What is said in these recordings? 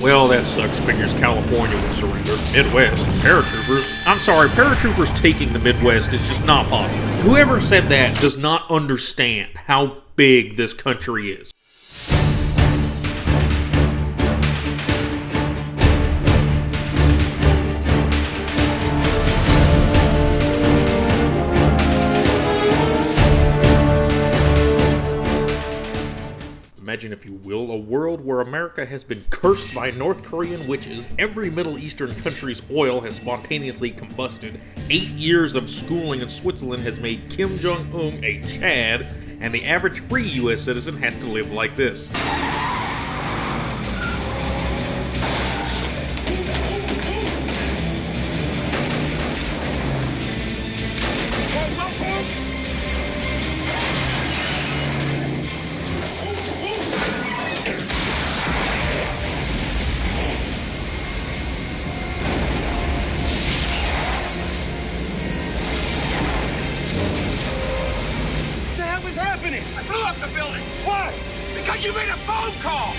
Well, that sucks. Figures California will surrender. Midwest. Paratroopers. I'm sorry, paratroopers taking the Midwest is just not possible. Whoever said that does not understand how big this country is. Imagine, if you will, a world where America has been cursed by North Korean witches, every Middle Eastern country's oil has spontaneously combusted, 8 years of schooling in Switzerland has made Kim Jong-un a Chad, and the average free US citizen has to live like this. I blew up the building. Why? Because you made a phone call.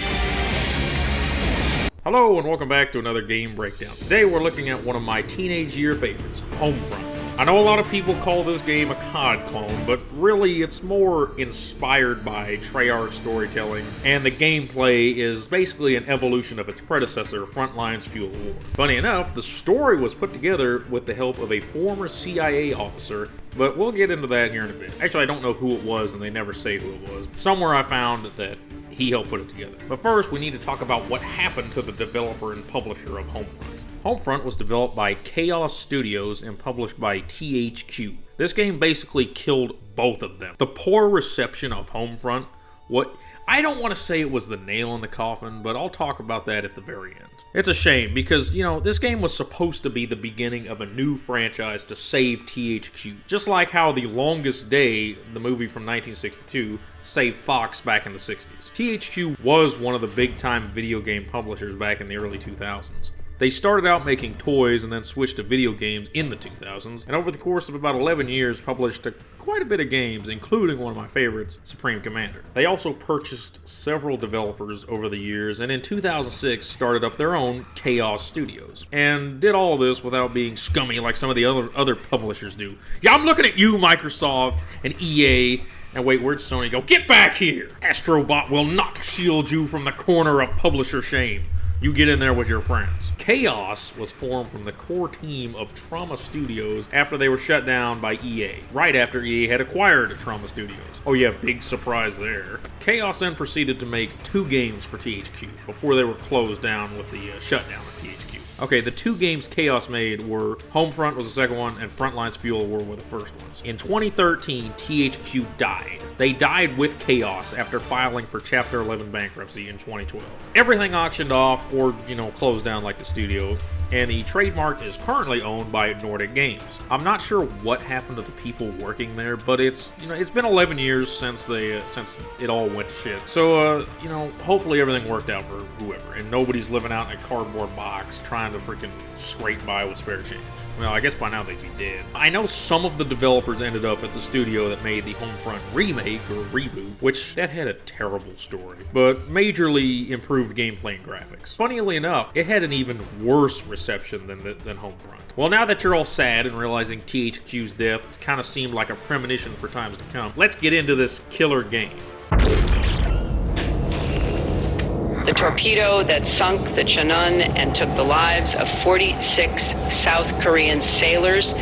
Hello and welcome back to another game breakdown. Today we're looking at one of my teenage year favorites, Homefront. I know a lot of people call this game a COD clone, but really it's more inspired by Treyarch storytelling, and the gameplay is basically an evolution of its predecessor, Frontline's Fuel War. Funny enough, the story was put together with the help of a former CIA officer, but we'll get into that here in a bit. Actually, I don't know who it was, and they never say who it was. Somewhere I found that he helped put it together. But first, we need to talk about what happened to the developer and publisher of Homefront. Homefront was developed by Chaos Studios and published by THQ. This game basically killed both of them. The poor reception of Homefront, I don't want to say it was the nail in the coffin, but I'll talk about that at the very end. It's a shame because, this game was supposed to be the beginning of a new franchise to save THQ. Just like how The Longest Day, the movie from 1962, saved Fox back in the 60s. THQ was one of the big-time video game publishers back in the early 2000s. They started out making toys and then switched to video games in the 2000s, and over the course of about 11 years published quite a bit of games, including one of my favorites, Supreme Commander. They also purchased several developers over the years, and in 2006 started up their own Chaos Studios, and did all of this without being scummy like some of the other publishers do. Yeah, I'm looking at you, Microsoft and EA. And wait, where'd Sony go? Get back here! Astrobot will not shield you from the corner of publisher shame. You get in there with your friends. Chaos was formed from the core team of Trauma Studios after they were shut down by EA, right after EA had acquired Trauma Studios. Oh yeah, big surprise there. Chaos then proceeded to make 2 games for THQ before they were closed down with the shutdown of THQ. Okay, the 2 games Chaos made were Homefront was the second one, and Frontline's Fuel War were the first ones. In 2013, THQ died. They died with Chaos after filing for Chapter 11 bankruptcy in 2012. Everything auctioned off or, closed down like the studio, and the trademark is currently owned by Nordic Games. I'm not sure what happened to the people working there, but it's been 11 years since it all went to shit. So, hopefully everything worked out for whoever, and nobody's living out in a cardboard box trying to freaking scrape by with spare change. Well, I guess by now they'd be dead. I know some of the developers ended up at the studio that made the Homefront remake, or reboot, which that had a terrible story, but majorly improved gameplay and graphics. Funnily enough, it had an even worse reception than Homefront. Well, now that you're all sad and realizing THQ's death kind of seemed like a premonition for times to come, let's get into this killer game. The torpedo that sunk the Cheonan and took the lives of 46 South Korean sailors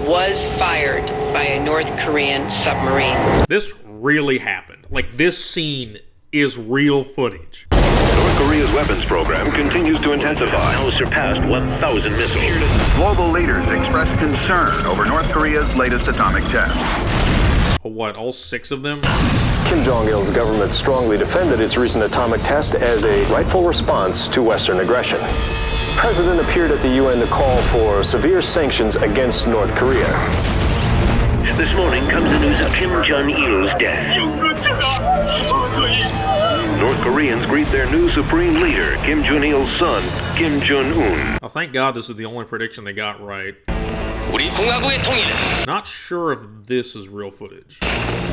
was fired by a North Korean submarine. This really happened. Like, this scene is real footage. North Korea's weapons program continues to intensify. Now surpassed 1,000 missiles. Global leaders express concern over North Korea's latest atomic test. What, all 6 of them? Kim Jong-il's government strongly defended its recent atomic test as a rightful response to Western aggression. The president appeared at the UN to call for severe sanctions against North Korea. This morning comes the news of Kim Jong-il's death. North Koreans greet their new supreme leader, Kim Jong-il's son, Kim Jong-un. Oh, thank God this is the only prediction they got right. 우리 공화국의 통일은 Not sure if this is real footage.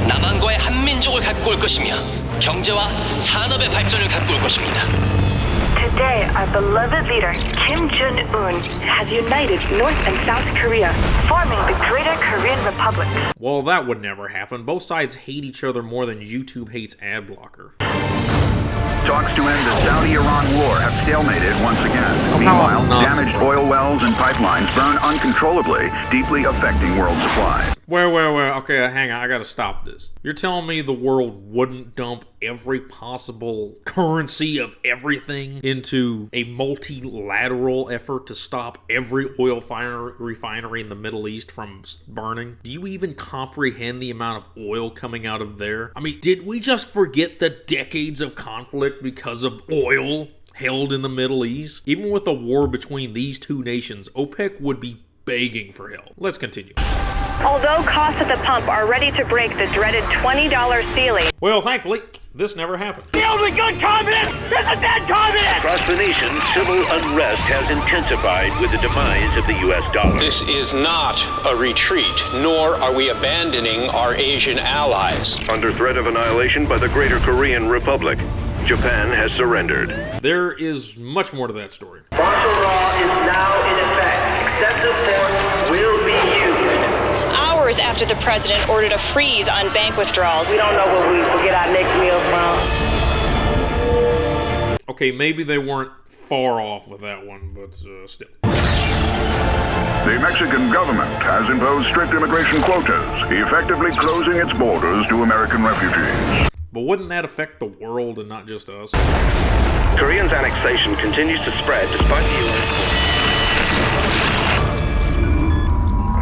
남한과의 한민족을 갖고 올 것이며 경제와 산업의 발전을 갖고 올 것입니다. Today, our beloved leader, Kim Jong-un, has united North and South Korea, forming the Greater Korean Republic. Well, that would never happen. Both sides hate each other more than YouTube hates ad blocker. Talks to end the Saudi-Iran war have stalemated once again. Meanwhile, damaged oil wells and pipelines burn uncontrollably, deeply affecting world supplies. Wait. Okay, hang on. I gotta stop this. You're telling me the world wouldn't dump every possible currency of everything into a multilateral effort to stop every oil refinery in the Middle East from burning? Do you even comprehend the amount of oil coming out of there? I mean, did we just forget the decades of conflict because of oil held in the Middle East? Even with a war between these two nations, OPEC would be begging for help. Let's continue. Although costs at the pump are ready to break the dreaded $20 ceiling. Well, thankfully, this never happened. The only good communist is a dead communist! Across the nation, civil unrest has intensified with the demise of the U.S. dollar. This is not a retreat, nor are we abandoning our Asian allies. Under threat of annihilation by the Greater Korean Republic, Japan has surrendered. There is much more to that story. Martial law is now in effect. Excessive force will be used. Hours after the president ordered a freeze on bank withdrawals. We don't know where we will get our next meal from. Okay, maybe they weren't far off with that one, but still. The Mexican government has imposed strict immigration quotas, effectively closing its borders to American refugees. But wouldn't that affect the world and not just us? Koreans' annexation continues to spread despite the U.S.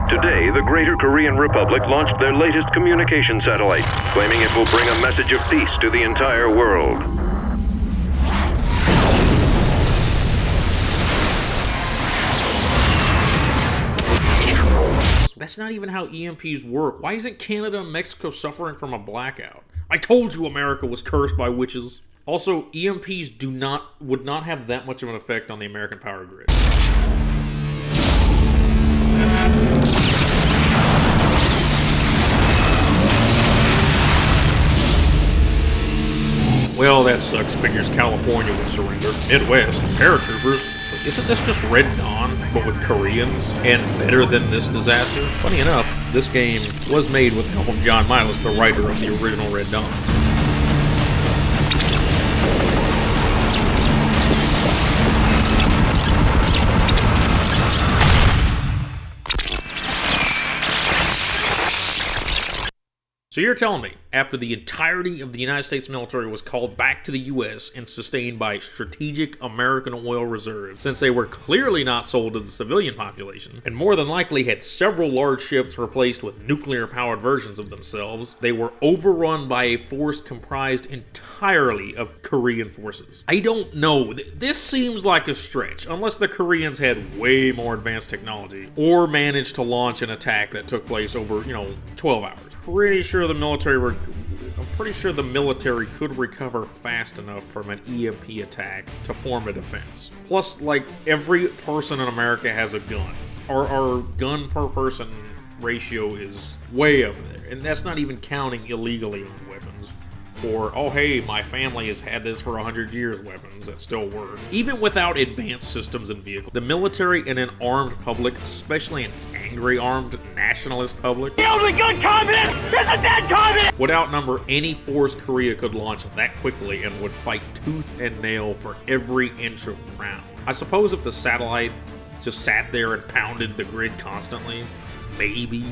Today, the Greater Korean Republic launched their latest communication satellite, claiming it will bring a message of peace to the entire world. That's not even how EMPs work. Why isn't Canada and Mexico suffering from a blackout? I told you America was cursed by witches. Also, EMPs would not have that much of an effect on the American power grid. Well, that sucks. Figures California would surrender. Midwest, paratroopers. Isn't this just Red Dawn, but with Koreans, and better than this disaster? Funny enough, this game was made with the help of John Milas, the writer of the original Red Dawn. So you're telling me, after the entirety of the United States military was called back to the U.S. and sustained by strategic American oil reserves, since they were clearly not sold to the civilian population, and more than likely had several large ships replaced with nuclear-powered versions of themselves, they were overrun by a force comprised entirely of Korean forces? I don't know. This seems like a stretch, unless the Koreans had way more advanced technology, or managed to launch an attack that took place over, 12 hours. I'm pretty sure the military could recover fast enough from an EMP attack to form a defense. Plus, every person in America has a gun. Our gun per person ratio is way up there, and that's not even counting illegally owned weapons. Or, oh hey, my family has had this for 100 years weapons that still work. Even without advanced systems and vehicles, the military and an armed public, especially an angry armed nationalist public, The only good communist is a dead communist! would outnumber any force Korea could launch that quickly and would fight tooth and nail for every inch of ground. I suppose if the satellite just sat there and pounded the grid constantly, maybe.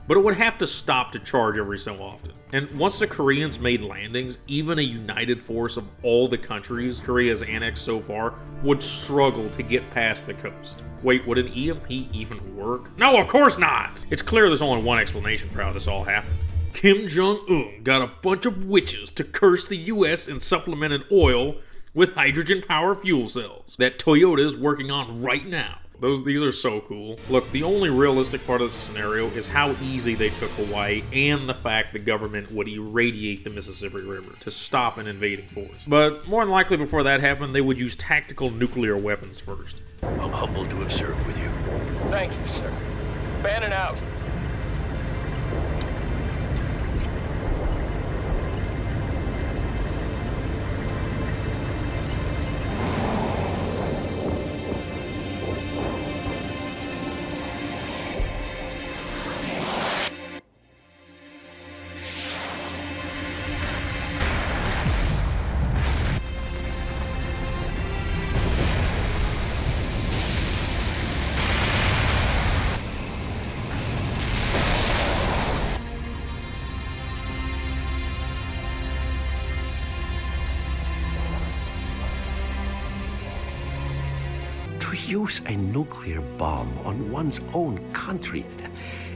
But it would have to stop to charge every so often. And once the Koreans made landings, even a united force of all the countries Korea has annexed so far would struggle to get past the coast. Wait, would an EMP even work? No, of course not! It's clear there's only one explanation for how this all happened. Kim Jong-un got a bunch of witches to curse the US and supplemented oil with hydrogen-powered fuel cells that Toyota is working on right now. These are so cool. Look, the only realistic part of this scenario is how easy they took Hawaii and the fact the government would irradiate the Mississippi River to stop an invading force. But more than likely before that happened, they would use tactical nuclear weapons first. I'm humbled to have served with you. Thank you, sir. Bannon out. to use a nuclear bomb on one's own country,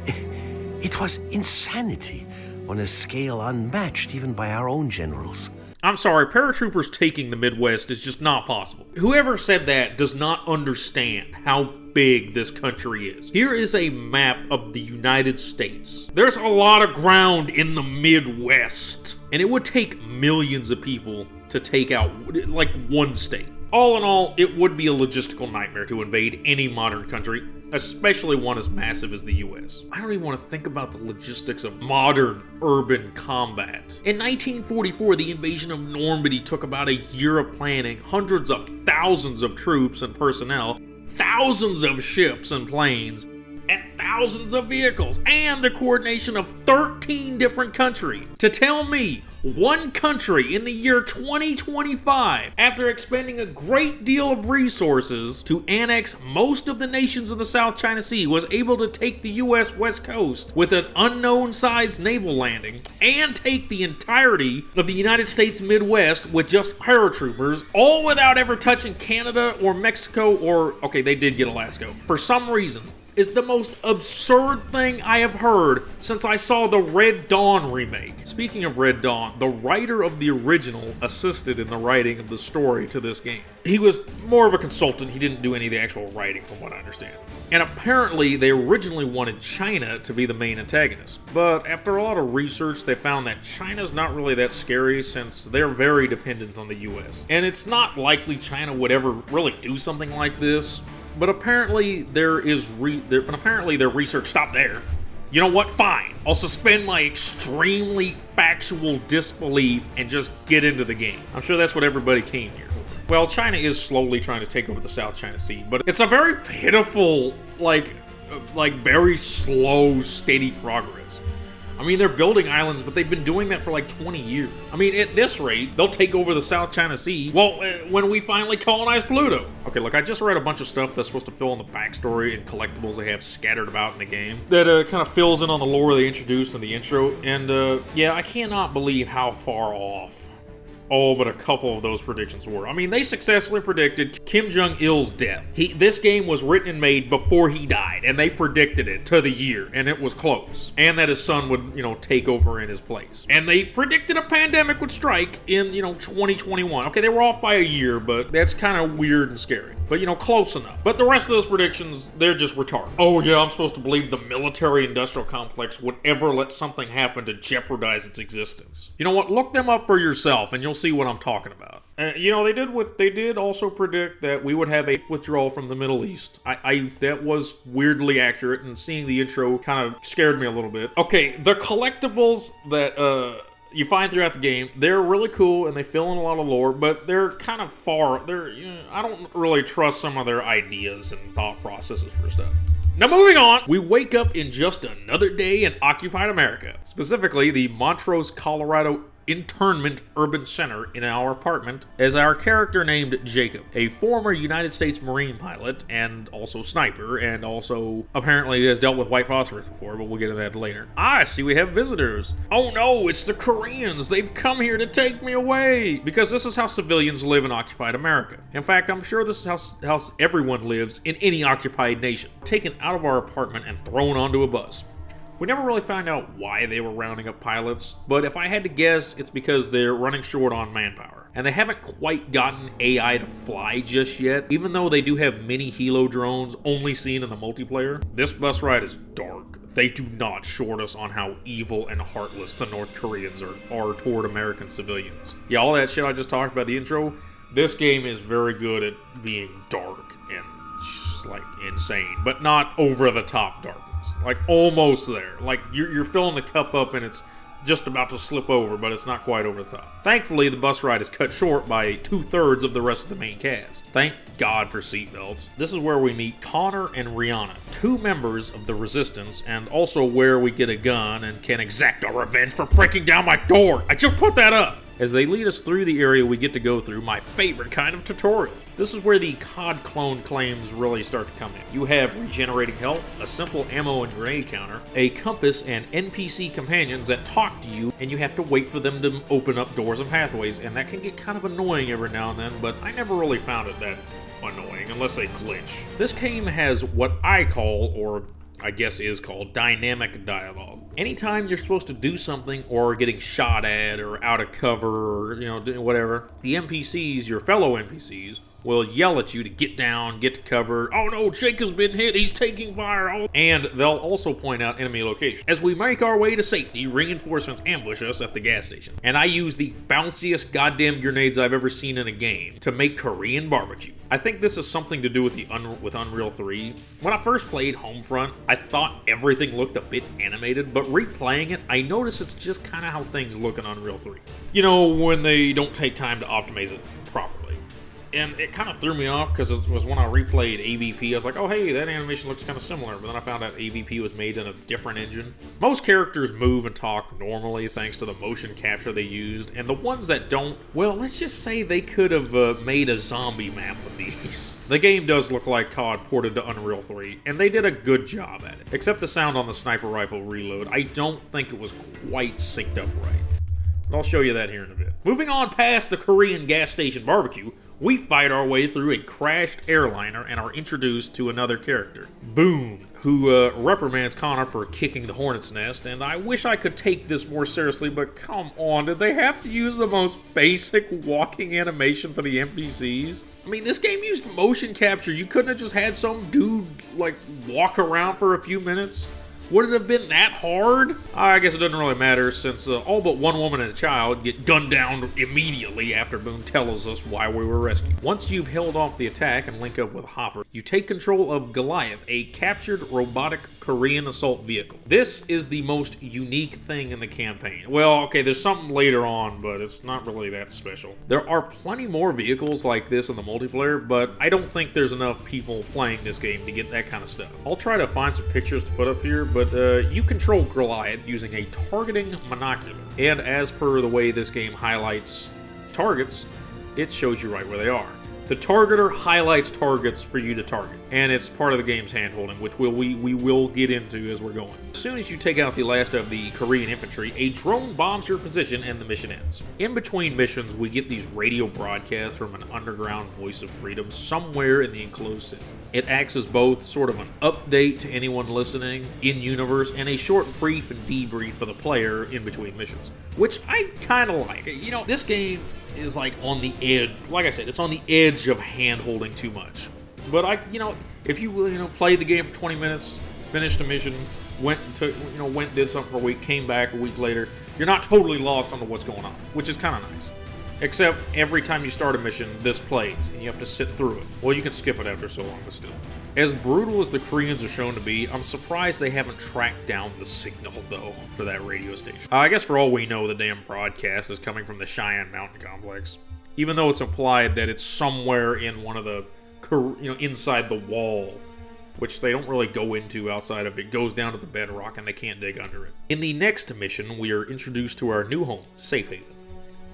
it was insanity on a scale unmatched even by our own generals. I'm sorry, paratroopers taking the Midwest is just not possible. Whoever said that does not understand how big this country is. Here is a map of the United States. There's a lot of ground in the Midwest, and it would take millions of people to take out, like, one state. All in all, it would be a logistical nightmare to invade any modern country, especially one as massive as the US. I don't even want to think about the logistics of modern urban combat. In 1944, the invasion of Normandy took about a year of planning, hundreds of thousands of troops and personnel, thousands of ships and planes, and thousands of vehicles, and the coordination of 13 different countries. To tell me one country in the year 2025, after expending a great deal of resources to annex most of the nations of the South China Sea, was able to take the US West Coast with an unknown-sized naval landing and take the entirety of the United States Midwest with just paratroopers, all without ever touching Canada or Mexico or, okay, they did get Alaska, for some reason, is the most absurd thing I have heard since I saw the Red Dawn remake. Speaking of Red Dawn, the writer of the original assisted in the writing of the story to this game. He was more of a consultant, he didn't do any of the actual writing from what I understand. And apparently they originally wanted China to be the main antagonist, but after a lot of research they found that China's not really that scary since they're very dependent on the US. And it's not likely China would ever really do something like this. But apparently their research stopped there. You know what? Fine. I'll suspend my extremely factual disbelief and just get into the game. I'm sure that's what everybody came here for. Well, China is slowly trying to take over the South China Sea, but it's a very pitiful, like very slow, steady progress. I mean, they're building islands, but they've been doing that for like 20 years. I mean, at this rate, they'll take over the South China Sea, well, when we finally colonize Pluto. Okay, look, I just read a bunch of stuff that's supposed to fill in the backstory and collectibles they have scattered about in the game that kind of fills in on the lore they introduced in the intro, and yeah, I cannot believe how far off all but a couple of those predictions were. I mean, they successfully predicted Kim Jong-il's death. This game was written and made before he died, and they predicted it to the year, and it was close. And that his son would, take over in his place. And they predicted a pandemic would strike in, 2021. Okay, they were off by a year, but that's kind of weird and scary. But, close enough. But the rest of those predictions, they're just retarded. Oh yeah, I'm supposed to believe the military-industrial complex would ever let something happen to jeopardize its existence. You know what? Look them up for yourself, and you'll see what I'm talking about. They did also predict that we would have a withdrawal from the Middle East. That was weirdly accurate, and seeing the intro kind of scared me a little bit. Okay, the collectibles that you find throughout the game, they're really cool and they fill in a lot of lore, but they're kind of far. I don't really trust some of their ideas and thought processes for stuff. Now moving on, we wake up in just another day in occupied America, specifically the Montrose, Colorado internment urban center in our apartment as our character named Jacob, a former United States Marine pilot and also sniper, and also apparently has dealt with white phosphorus before, but we'll get to that later. I see we have visitors. Oh no, it's the Koreans. They've come here to take me away, because this is how civilians live in occupied America. In fact, I'm sure this is how everyone lives in any occupied nation. Taken out of our apartment and thrown onto a bus. We never really found out why they were rounding up pilots, but if I had to guess, it's because they're running short on manpower. And they haven't quite gotten AI to fly just yet, even though they do have mini helo drones only seen in the multiplayer. This bus ride is dark. They do not short us on how evil and heartless the North Koreans are toward American civilians. Yeah, all that shit I just talked about in the intro, this game is very good at being dark and just, like, insane, but not over-the-top dark. Like, almost there. Like, you're filling the cup up and it's just about to slip over, but it's not quite over the top. Thankfully, the bus ride is cut short by 2/3 of the rest of the main cast. Thank God for seatbelts. This is where we meet Connor and Rihanna, two members of the Resistance, and also where we get a gun and can exact our revenge for breaking down my door. I just put that up. As they lead us through the area we get to go through, my favorite kind of tutorial. This is where the COD clone claims really start to come in. You have regenerating health, a simple ammo and grenade counter, a compass, and NPC companions that talk to you, and you have to wait for them to open up doors and pathways, and that can get kind of annoying every now and then, but I never really found it that annoying, unless they glitch. This game has what I call, or I guess is called, dynamic dialogue. Anytime you're supposed to do something or getting shot at or out of cover or, doing whatever, the NPCs, your fellow NPCs, will yell at you to get down, get to cover. Oh no, Jacob's been hit, he's taking fire. Oh. And they'll also point out enemy location. As we make our way to safety, reinforcements ambush us at the gas station. And I use the bounciest goddamn grenades I've ever seen in a game to make Korean barbecue. I think this is something to do with with Unreal 3. When I first played Homefront, I thought everything looked a bit animated, but replaying it, I notice it's just kind of how things look in Unreal 3. When they don't take time to optimize it properly. And it kind of threw me off because it was when I replayed AVP, I was like, oh hey, that animation looks kind of similar, but then I found out AVP was made in a different engine. Most characters move and talk normally thanks to the motion capture they used, and the ones that don't, well, let's just say they could have made a zombie map with these. The game does look like COD ported to Unreal 3, and they did a good job at it. Except the sound on the sniper rifle reload, I don't think it was quite synced up right. But I'll show you that here in a bit. Moving on past the Korean gas station barbecue, we fight our way through a crashed airliner and are introduced to another character, Boone, who reprimands Connor for kicking the hornet's nest, and I wish I could take this more seriously, but come on, did they have to use the most basic walking animation for the NPCs? I mean, this game used motion capture. You couldn't have just had some dude, walk around for a few minutes? Would it have been that hard? I guess it doesn't really matter, since all but one woman and a child get gunned down immediately after Boone tells us why we were rescued. Once you've held off the attack and link up with Hopper, you take control of Goliath, a captured robotic Korean assault vehicle. This is the most unique thing in the campaign. Well, okay, there's something later on, but it's not really that special. There are plenty more vehicles like this in the multiplayer, but I don't think there's enough people playing this game to get that kind of stuff. I'll try to find some pictures to put up here, but you control Goliath using a targeting monocular. And as per the way this game highlights targets, it shows you right where they are. The targeter highlights targets for you to target, and it's part of the game's handholding, which we will get into as we're going. As soon as you take out the last of the Korean infantry, a drone bombs your position and the mission ends. In between missions, we get these radio broadcasts from an underground voice of freedom somewhere in the enclosed city. It acts as both sort of an update to anyone listening in-universe and a short brief and debrief for the player in between missions, which I kind of like. This game is on the edge. Like I said, it's on the edge of hand-holding too much. But if you played the game for 20 minutes, finished a mission, did something for a week, came back a week later, you're not totally lost on what's going on, which is kind of nice. Except every time you start a mission, this plays, and you have to sit through it. Well, you can skip it after so long, but still. As brutal as the Koreans are shown to be, I'm surprised they haven't tracked down the signal, though, for that radio station. I guess for all we know, the damn broadcast is coming from the Cheyenne Mountain Complex. Even though it's implied that it's somewhere in one of the, inside the wall, which they don't really go into outside of it. It goes down to the bedrock, and they can't dig under it. In the next mission, we are introduced to our new home, Safe Haven.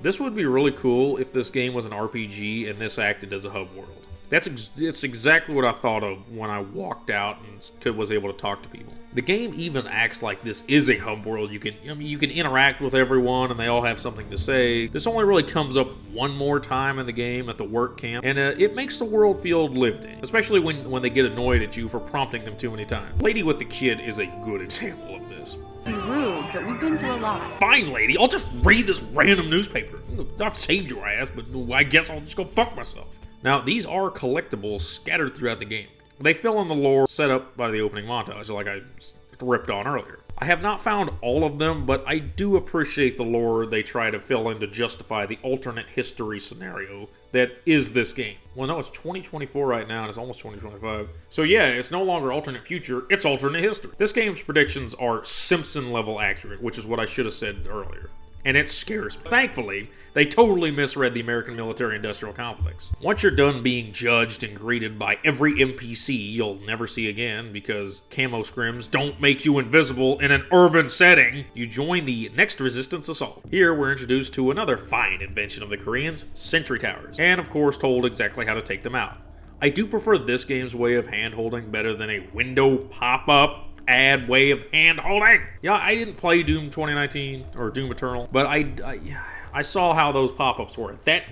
This would be really cool if this game was an RPG and this acted as a hub world. It's exactly what I thought of when I walked out and was able to talk to people. The game even acts like this is a hub world. You can interact with everyone and they all have something to say. This only really comes up one more time in the game at the work camp, and it makes the world feel lived in, especially when they get annoyed at you for prompting them too many times. Lady with the Kid is a good example of this. Be rude, but we've been through a lot. Fine, lady, I'll just read this random newspaper. I've saved your ass, but I guess I'll just go fuck myself. Now, these are collectibles scattered throughout the game. They fill in the lore set up by the opening montage, like I ripped on earlier. I have not found all of them, but I do appreciate the lore they try to fill in to justify the alternate history scenario that is this game. Well, no, it's 2024 right now, and it's almost 2025. So yeah, it's no longer alternate future, it's alternate history. This game's predictions are Simpson-level accurate, which is what I should have said earlier. and it scares me. Thankfully, they totally misread the American military-industrial complex. Once you're done being judged and greeted by every NPC you'll never see again because camo scrims don't make you invisible in an urban setting, you join the next resistance assault. Here, we're introduced to another fine invention of the Koreans, sentry towers, and of course told exactly how to take them out. I do prefer this game's way of hand-holding better than a window pop-up ad way of hand-holding. Yeah, I didn't play Doom 2019 or Doom Eternal, but I saw how those pop-ups were. That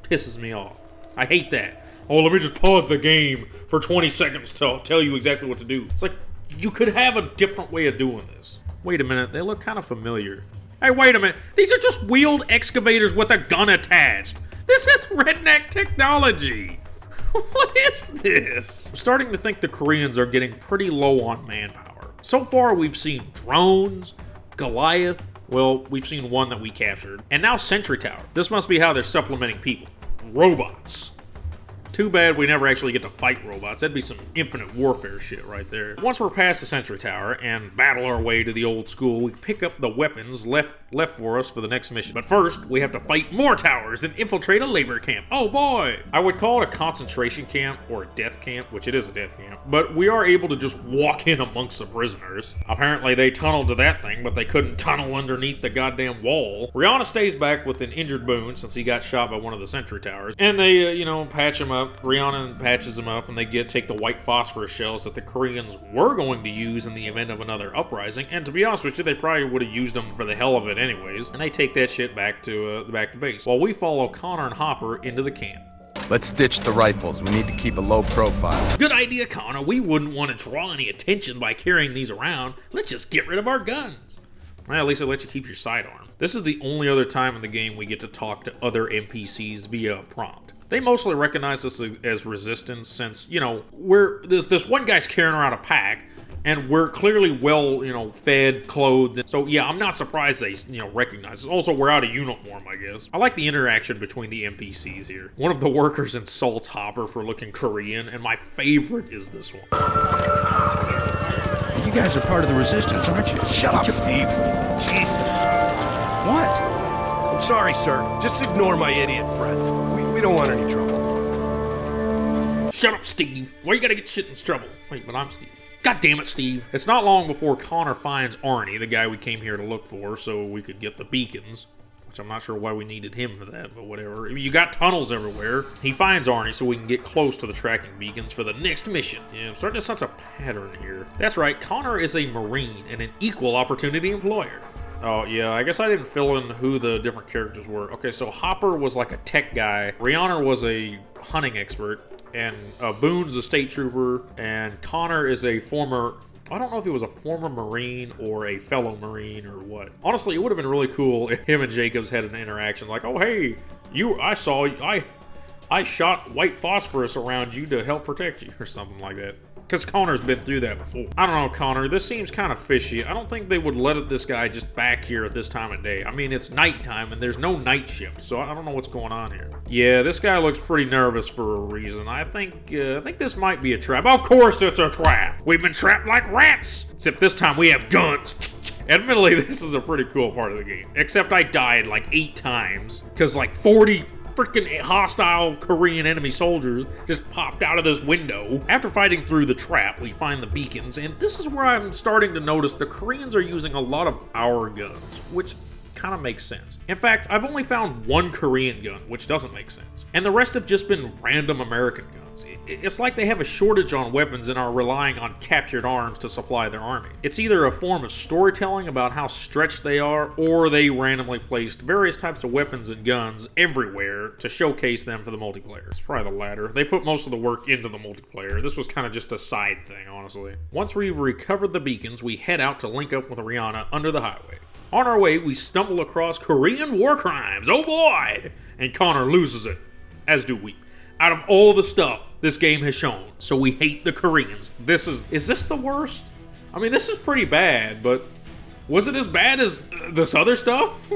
pisses me off. I hate that. Oh, let me just pause the game for 20 seconds to tell you exactly what to do. It's like, you could have a different way of doing this. Wait a minute, they look kind of familiar. Hey, wait a minute. These are just wheeled excavators with a gun attached. This is redneck technology. What is this? I'm starting to think the Koreans are getting pretty low on manpower. So far, we've seen drones, Goliath. Well, we've seen one that we captured. And now Sentry Tower. This must be how they're supplementing people. Robots. Too bad we never actually get to fight robots. That'd be some infinite warfare shit right there. Once we're past the Sentry Tower and battle our way to the old school, we pick up the weapons left for us for the next mission. But first, we have to fight more towers and infiltrate a labor camp. Oh boy! I would call it a concentration camp or a death camp, which it is a death camp, but we are able to just walk in amongst the prisoners. Apparently they tunneled to that thing, but they couldn't tunnel underneath the goddamn wall. Rihanna stays back with an injured Boone since he got shot by one of the Sentry Towers, and they, patch him up. Rihanna patches him up, and they take the white phosphorus shells that the Koreans were going to use in the event of another uprising, and to be honest with you, they probably would have used them for the hell of it anyways, and they take that shit back to base, while we follow Connor and Hopper into the camp. Let's ditch the rifles. We need to keep a low profile. Good idea, Connor. We wouldn't want to draw any attention by carrying these around. Let's just get rid of our guns. Well, at least it lets you keep your sidearm. This is the only other time in the game we get to talk to other NPCs via a prompt. They mostly recognize us as resistance since, this one guy's carrying around a pack, and we're clearly well, fed, clothed. So yeah, I'm not surprised they, recognize us. Also, we're out of uniform, I guess. I like the interaction between the NPCs here. One of the workers insults Hopper for looking Korean, and my favorite is this one. You guys are part of the resistance, aren't you? Shut up, Steve. Jesus. What? I'm sorry, sir. Just ignore my idiot friend. We don't want any trouble. Shut up, Steve. Why you gotta get shit in trouble? Wait, but I'm Steve. God damn it, Steve. It's not long before Connor finds Arnie, the guy we came here to look for, so we could get the beacons. Which I'm not sure why we needed him for that, but whatever. I mean, you got tunnels everywhere. He finds Arnie so we can get close to the tracking beacons for the next mission. Yeah, I'm starting to sense a pattern here. That's right, Connor is a Marine and an equal opportunity employer. Oh, yeah, I guess I didn't fill in who the different characters were. Okay, so Hopper was like a tech guy. Rihanna was a hunting expert. And Boone's a state trooper. And Connor is a former... I don't know if he was a former Marine or a fellow Marine or what. Honestly, it would have been really cool if him and Jacobs had an interaction. Like, oh, hey, I shot white phosphorus around you to help protect you or something like that. Because Connor's been through that before. I don't know, Connor, this seems kind of fishy. I don't think they would let this guy just back here at this time of day. I mean, it's nighttime and there's no night shift, so I don't know what's going on here. Yeah, this guy looks pretty nervous for a reason. I think this might be a trap. Of course it's a trap! We've been trapped like rats! Except this time we have guns. Admittedly, this is a pretty cool part of the game. Except I died like 8 times. Because like 40... freaking hostile Korean enemy soldiers just popped out of this window. After fighting through the trap, we find the beacons, and this is where I'm starting to notice the Koreans are using a lot of our guns, which kind of makes sense. In fact, I've only found one Korean gun, which doesn't make sense. And the rest have just been random American guns. It's like they have a shortage on weapons and are relying on captured arms to supply their army. It's either a form of storytelling about how stretched they are, or they randomly placed various types of weapons and guns everywhere to showcase them for the multiplayer. It's probably the latter. They put most of the work into the multiplayer. This was kind of just a side thing, honestly. Once we've recovered the beacons, we head out to link up with Rihanna under the highway. On our way, we stumble across Korean war crimes. Oh boy! And Connor loses it. As do we. Out of all the stuff this game has shown, so we hate the Koreans. Is this the worst? I mean, this is pretty bad, but was it as bad as this other stuff?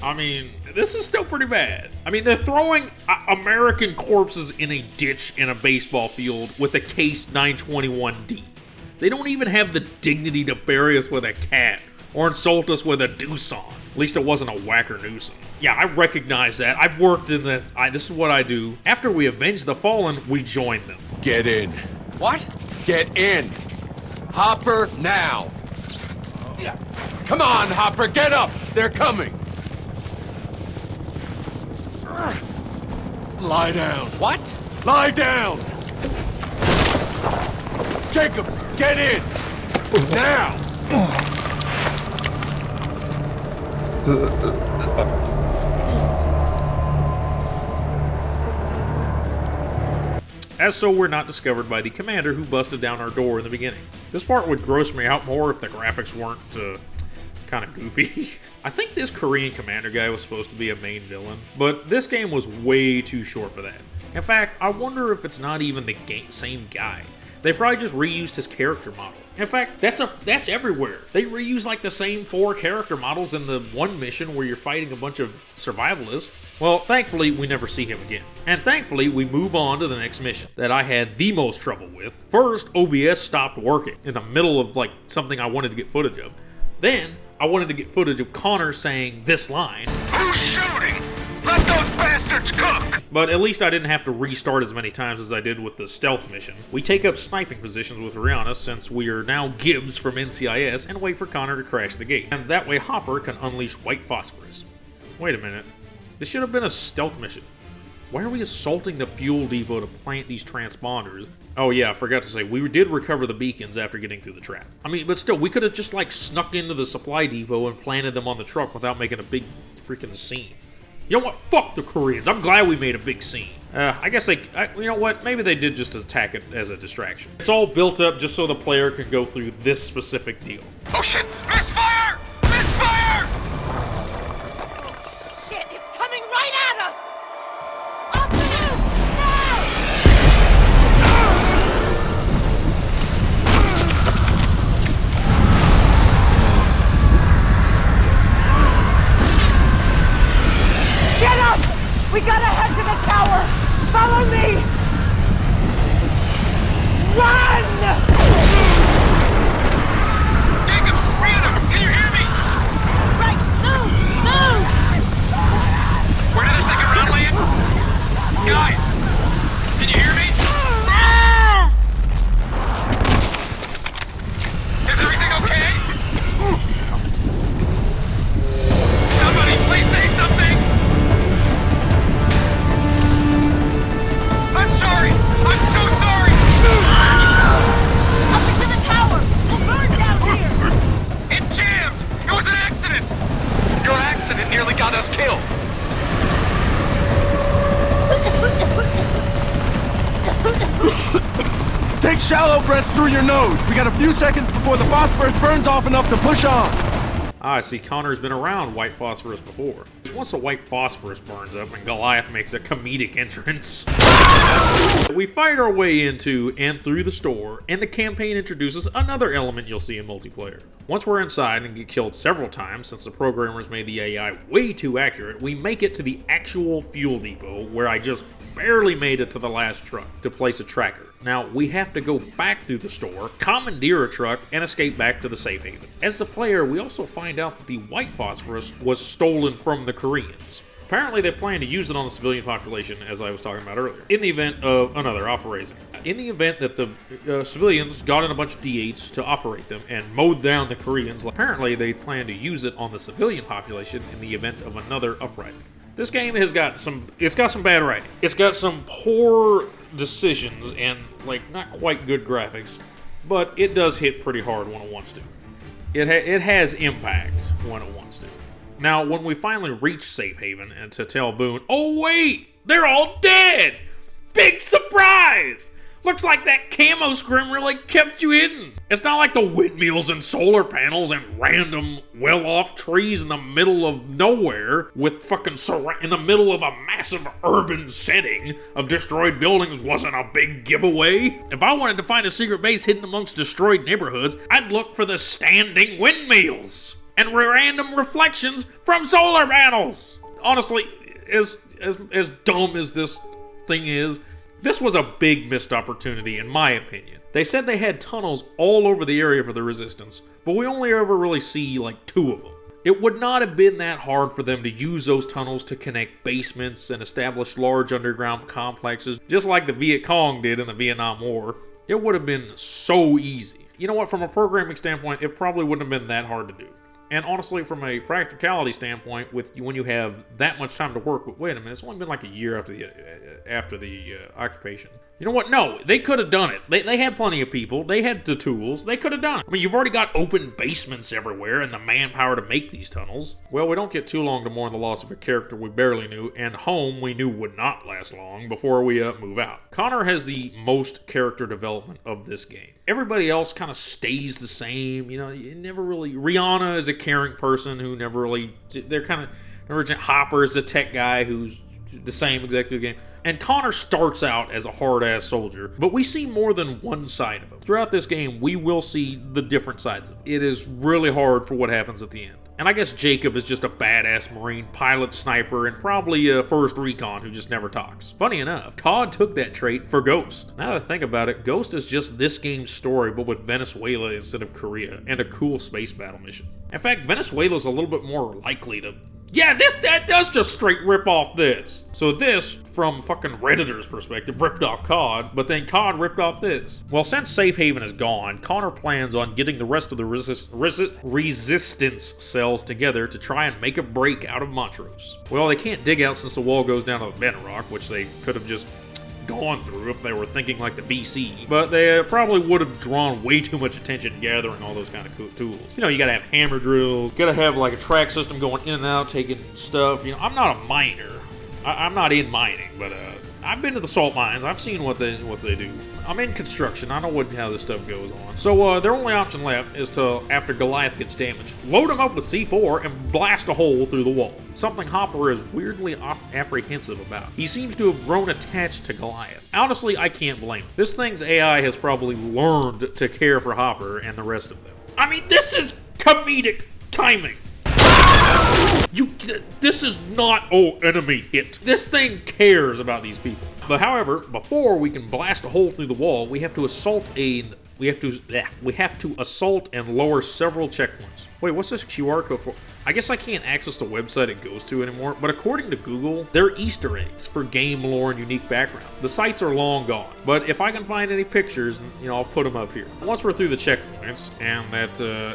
I mean, this is still pretty bad. I mean, they're throwing American corpses in a ditch in a baseball field with a Case 921D. They don't even have the dignity to bury us with a cat or insult us with a Doosan. At least it wasn't a Whacker Newsom. Yeah, I recognize that. I've worked in this. This is what I do. After we avenge the fallen, we join them. Get in. What? Get in. Hopper, now. Come on, Hopper, get up. They're coming. Lie down. What? Lie down. Jacobs, get in. Now. As so, we're not discovered by the commander who busted down our door in the beginning. This part would gross me out more if the graphics weren't kind of goofy. I think this Korean commander guy was supposed to be a main villain, but this game was way too short for that. In fact, I wonder if it's not even the same guy. They probably just reused his character model. In fact, that's everywhere. They reuse like the same 4 character models in the one mission where you're fighting a bunch of survivalists. Well, thankfully, we never see him again. And thankfully, we move on to the next mission that I had the most trouble with. First, OBS stopped working in the middle of like something I wanted to get footage of. Then, I wanted to get footage of Connor saying this line. Who's shooting? Let those bastards cook! But at least I didn't have to restart as many times as I did with the stealth mission. We take up sniping positions with Rihanna since we are now Gibbs from NCIS and wait for Connor to crash the gate. And that way Hopper can unleash white phosphorus. Wait a minute. This should have been a stealth mission. Why are we assaulting the fuel depot to plant these transponders? Oh yeah, I forgot to say, we did recover the beacons after getting through the trap. I mean, but still, we could have just like snuck into the supply depot and planted them on the truck without making a big freaking scene. You know what? Fuck the Koreans. I'm glad we made a big scene. I guess you know what? Maybe they did just attack it as a distraction. It's all built up just so the player can go through this specific deal. Oh shit! Misfire! Misfire! Shit, it's coming right at us! Up the roof! Now! Get up! We gotta head to the tower! Follow me! Run! Jacob! Rihanna! Can you hear me? Right! Move! Move! Where did the second round land? Guys! Can you hear me? Ah! Is everything okay? Somebody, please say something! I'm sorry! I'm so sorry! Up into the tower! We'll burn down here! It jammed! It was an accident! Your accident nearly got us killed! Take shallow breaths through your nose. We got a few seconds before the phosphorus burns off enough to push on. I see Connor's been around white phosphorus before. Once the white phosphorus burns up and Goliath makes a comedic entrance. We fight our way into and through the store, and the campaign introduces another element you'll see in multiplayer. Once we're inside and get killed several times, since the programmers made the AI way too accurate, we make it to the actual fuel depot, where I just barely made it to the last truck to place a tracker. Now, we have to go back through the store, commandeer a truck, and escape back to the safe haven. As the player, we also find out that the white phosphorus was stolen from the Koreans. Apparently, they plan to use it on the civilian population, as I was talking about earlier, in the event of another uprising. In the event that the civilians got in a bunch of D8s to operate them and mowed down the Koreans, apparently they plan to use it on the civilian population in the event of another uprising. This game has got some bad writing. It's got some poor decisions and, like, not quite good graphics, but it does hit pretty hard when it wants to. It has impact when it wants to. Now, when we finally reach Safe Haven and to tell Boone, oh wait, they're all dead! Big surprise! Looks like that camo scrim really kept you hidden. It's not like the windmills and solar panels and random well-off trees in the middle of nowhere with fucking in the middle of a massive urban setting of destroyed buildings wasn't a big giveaway. If I wanted to find a secret base hidden amongst destroyed neighborhoods, I'd look for the standing windmills and random reflections from solar panels. Honestly, as dumb as this thing is, this was a big missed opportunity, in my opinion. They said they had tunnels all over the area for the Resistance, but we only ever really see, like, 2 of them. It would not have been that hard for them to use those tunnels to connect basements and establish large underground complexes, just like the Viet Cong did in the Vietnam War. It would have been so easy. You know what, from a programming standpoint, it probably wouldn't have been that hard to do. And honestly, from a practicality standpoint, when you have that much time to work with, wait a minute, it's only been like a year after the occupation. You know what? No, they could have done it. They had plenty of people. They had the tools. They could have done it. I mean, you've already got open basements everywhere and the manpower to make these tunnels. Well, we don't get too long to mourn the loss of a character we barely knew, and home we knew would not last long before we move out. Connor has the most character development of this game. Everybody else kind of stays the same. You know, you never really... Rihanna is a caring person who never really... They're kind of... Hopper is the tech guy who's the same executive game. And Connor starts out as a hard-ass soldier, but we see more than one side of him. Throughout this game, we will see the different sides of him. It is really hard for what happens at the end. And I guess Jacob is just a badass Marine, pilot, sniper, and probably a first recon who just never talks. Funny enough, Todd took that trait for Ghost. Now that I think about it, Ghost is just this game's story, but with Venezuela instead of Korea, and a cool space battle mission. In fact, Venezuela's a little bit more likely to... Yeah, that does just straight rip off this. So this, from fucking Redditor's perspective, ripped off COD, but then COD ripped off this. Well, since Safe Haven is gone, Connor plans on getting the rest of the resistance cells together to try and make a break out of Montrose. Well, they can't dig out since the wall goes down to the bedrock, which they could have just gone through if they were thinking like the VC, but they probably would have drawn way too much attention gathering all those kind of cool tools. You know, you gotta have hammer drills, gotta have like a track system going in and out, taking stuff. You know, I'm not a miner. I'm not in mining, but I've been to the salt mines. I've seen what they do. I'm in construction. I know how this stuff goes on. So their only option left is to, after Goliath gets damaged, load him up with C4 and blast a hole through the wall. Something Hopper is weirdly apprehensive about. He seems to have grown attached to Goliath. Honestly, I can't blame him. This thing's AI has probably learned to care for Hopper and the rest of them. I mean, this is comedic timing. This is not, enemy hit. This thing cares about these people. But however, before we can blast a hole through the wall, we have to assault and lower several checkpoints. Wait, what's this QR code for? I guess I can't access the website it goes to anymore, but according to Google, they're Easter eggs for game lore and unique background. The sites are long gone, but if I can find any pictures, I'll put them up here. Once we're through the checkpoints, and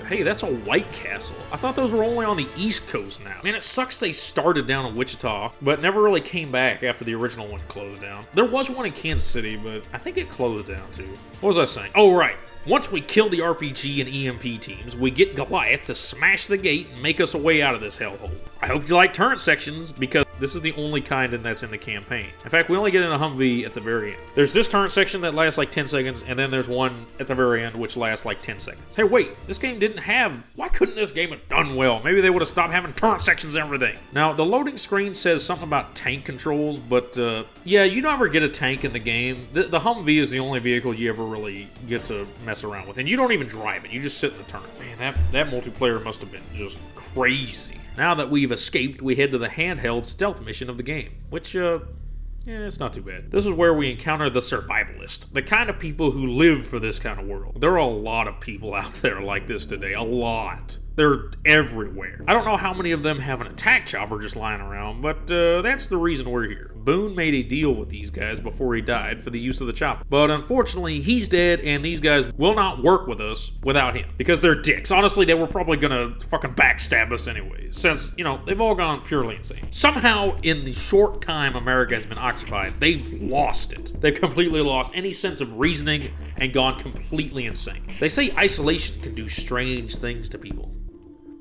hey, that's a White Castle. I thought those were only on the East Coast now. Man, it sucks they started down in Wichita, but never really came back after the original one closed down. There was one in Kansas City, but I think it closed down too. What was I saying? Oh, right. Once we kill the RPG and EMP teams, we get Goliath to smash the gate and make us a way out of this hellhole. I hope you like turret sections, because this is the only kind that's in the campaign. In fact, we only get in a Humvee at the very end. There's this turret section that lasts like 10 seconds, and then there's one at the very end which lasts like 10 seconds. Hey, wait, this game didn't have... Why couldn't this game have done well? Maybe they would have stopped having turret sections and everything. Now, the loading screen says something about tank controls, but yeah, you never get a tank in the game. The Humvee is the only vehicle you ever really get to mess around with, and you don't even drive it. You just sit in the turret. Man, that multiplayer must have been just crazy. Now that we've escaped, we head to the handheld stealth mission of the game, which, it's not too bad. This is where we encounter the survivalist, the kind of people who live for this kind of world. There are a lot of people out there like this today, a lot. They're everywhere. I don't know how many of them have an attack chopper just lying around, but that's the reason we're here. Boone made a deal with these guys before he died for the use of the chopper. But unfortunately, he's dead, and these guys will not work with us without him. Because they're dicks. Honestly, they were probably gonna fucking backstab us anyways. Since, they've all gone purely insane. Somehow, in the short time America has been occupied, they've lost it. They've completely lost any sense of reasoning and gone completely insane. They say isolation can do strange things to people.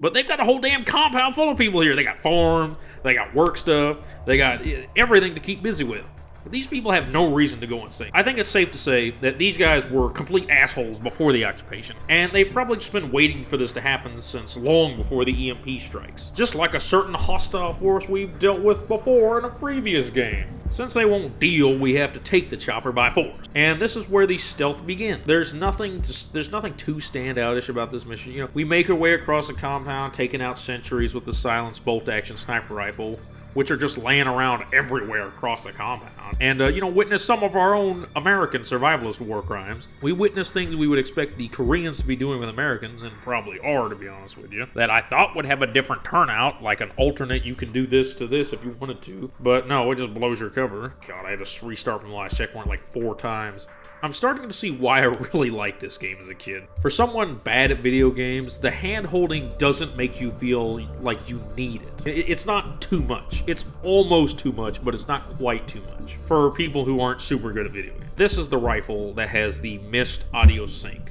But they've got a whole damn compound full of people here. They got farm, they got work stuff, they got everything to keep busy with. But these people have no reason to go insane. I think it's safe to say that these guys were complete assholes before the occupation, and they've probably just been waiting for this to happen since long before the EMP strikes. Just like a certain hostile force we've dealt with before in a previous game. Since they won't deal, we have to take the chopper by force. And this is where the stealth begins. There's nothing too standoutish about this mission. We make our way across the compound, taking out sentries with the silenced bolt-action sniper rifle. which are just laying around everywhere across the compound. And, witness some of our own American survivalist war crimes. We witness things we would expect the Koreans to be doing with Americans, and probably are, to be honest with you, that I thought would have a different turnout, like an alternate you can do this to this if you wanted to. But no, it just blows your cover. God, I had to restart from the last checkpoint like 4 times. I'm starting to see why I really liked this game as a kid. For someone bad at video games, the hand-holding doesn't make you feel like you need it. It's not too much. It's almost too much, but it's not quite too much for people who aren't super good at video games. This is the rifle that has the missed audio sync.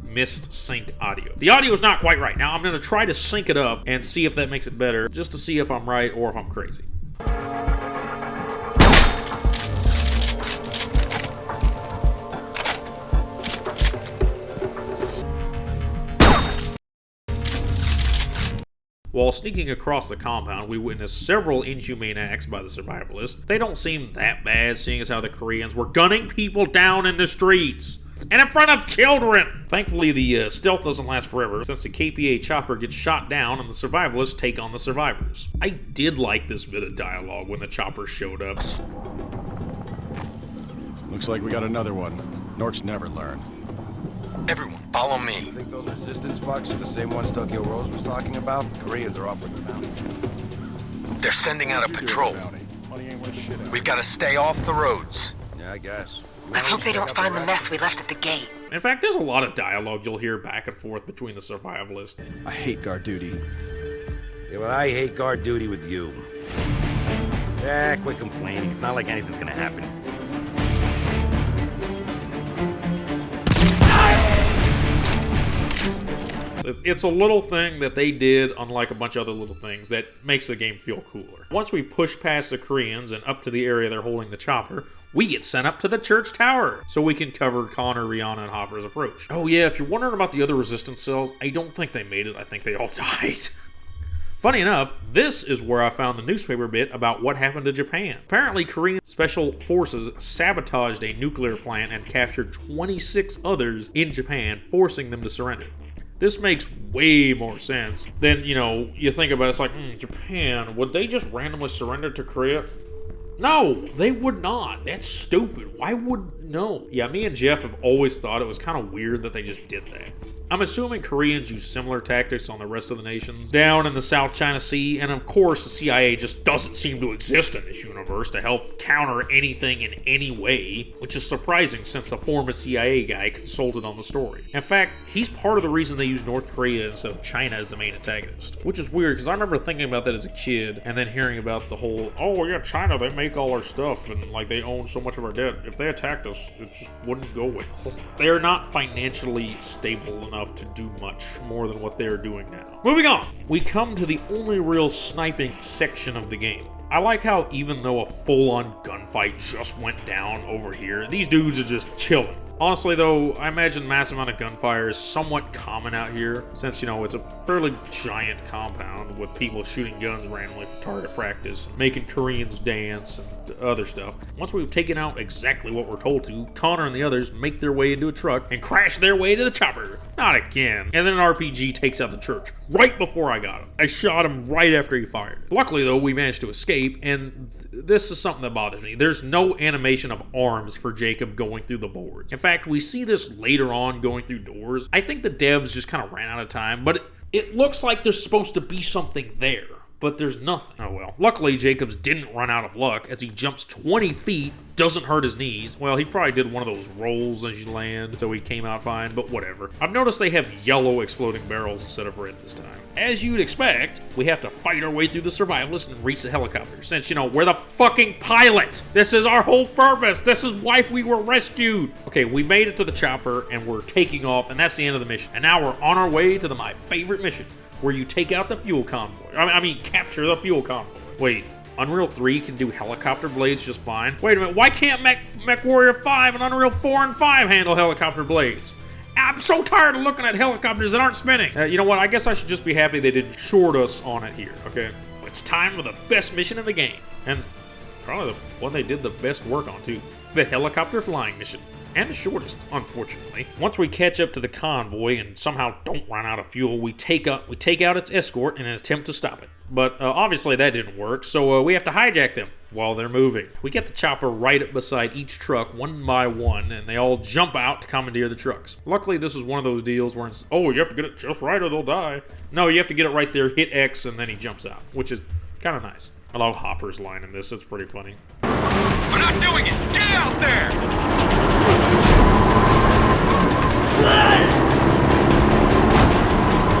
Missed sync audio. The audio is not quite right. Now I'm going to try to sync it up and see if that makes it better, just to see if I'm right or if I'm crazy. While sneaking across the compound, we witnessed several inhumane acts by the survivalists. They don't seem that bad, seeing as how the Koreans were gunning people down in the streets and in front of children. Thankfully, the stealth doesn't last forever, since the KPA chopper gets shot down and the survivalists take on the survivors. I did like this bit of dialogue when the chopper showed up. Looks like we got another one. Norks never learn. Everyone, follow me. You think those resistance fucks are the same ones Tokyo Rose was talking about? Koreans are off with the bounty. They're sending out a patrol. We've got to stay off the roads. Yeah, I guess. Let's hope they don't find the mess we left at the gate. In fact, there's a lot of dialogue you'll hear back and forth between the survivalists. I hate guard duty. Yeah, well, I hate guard duty with you. Yeah, quit complaining. It's not like anything's gonna happen. It's a little thing that they did, unlike a bunch of other little things, that makes the game feel cooler. Once we push past the Koreans and up to the area they're holding the chopper, we get sent up to the church tower, so we can cover Connor, Rihanna, and Hopper's approach. Oh yeah, if you're wondering about the other resistance cells, I don't think they made it. I think they all died. Funny enough, this is where I found the newspaper bit about what happened to Japan. Apparently, Korean special forces sabotaged a nuclear plant and captured 26 others in Japan, forcing them to surrender. This makes way more sense than, you think about it. It's like, Japan, would they just randomly surrender to Korea? No, they would not. That's stupid. Why would... No. Yeah, me and Jeff have always thought it was kind of weird that they just did that. I'm assuming Koreans use similar tactics on the rest of the nations down in the South China Sea, and of course the CIA just doesn't seem to exist in this universe to help counter anything in any way, which is surprising since the former CIA guy consulted on the story. In fact, he's part of the reason they use North Korea instead of China as the main antagonist, which is weird because I remember thinking about that as a kid and then hearing about the whole, oh yeah, China, they make all our stuff and like they own so much of our debt. If they attacked us, it just wouldn't go well. They're not financially stable enough to do much more than what they're doing now. Moving on, we come to the only real sniping section of the game. I like how even though a full-on gunfight just went down over here, these dudes are just chilling. Honestly though, I imagine massive amount of gunfire is somewhat common out here, since, it's a fairly giant compound with people shooting guns randomly for target practice, making Koreans dance, and other stuff. Once we've taken out exactly what we're told to, Connor and the others make their way into a truck and crash their way to the chopper. Not again. And then an RPG takes out the church, right before I got him. I shot him right after he fired. Luckily though, we managed to escape, and this is something that bothers me. There's no animation of arms for Jacob going through the boards. In fact, we see this later on going through doors. I think the devs just kind of ran out of time, but it looks like there's supposed to be something there, but there's nothing. Oh well. Luckily, Jacobs didn't run out of luck as he jumps 20 feet, doesn't hurt his knees. Well, he probably did one of those rolls as you land, so he came out fine, but whatever. I've noticed they have yellow exploding barrels instead of red this time. As you'd expect, we have to fight our way through the survivalists and reach the helicopter, since, we're the fucking pilot! This is our whole purpose! This is why we were rescued! Okay, we made it to the chopper, and we're taking off, and that's the end of the mission. And now we're on our way to my favorite mission, where you take out the fuel convoy. I mean, capture the fuel convoy. Wait, Unreal 3 can do helicopter blades just fine? Wait a minute, why can't MechWarrior 5 and Unreal 4 and 5 handle helicopter blades? I'm so tired of looking at helicopters that aren't spinning. You know what, I guess I should just be happy they didn't short us on it here, okay? It's time for the best mission in the game. And probably the one they did the best work on, too. The helicopter flying mission. and the shortest, unfortunately. Once we catch up to the convoy and somehow don't run out of fuel, we take out its escort in an attempt to stop it. But obviously that didn't work, so we have to hijack them while they're moving. We get the chopper right up beside each truck one by one, and they all jump out to commandeer the trucks. Luckily, this is one of those deals where it's, oh, you have to get it just right or they'll die. No, you have to get it right there, hit X, and then he jumps out, which is kind of nice. I love Hopper's line in this, it's pretty funny. We're not doing it! Get out there!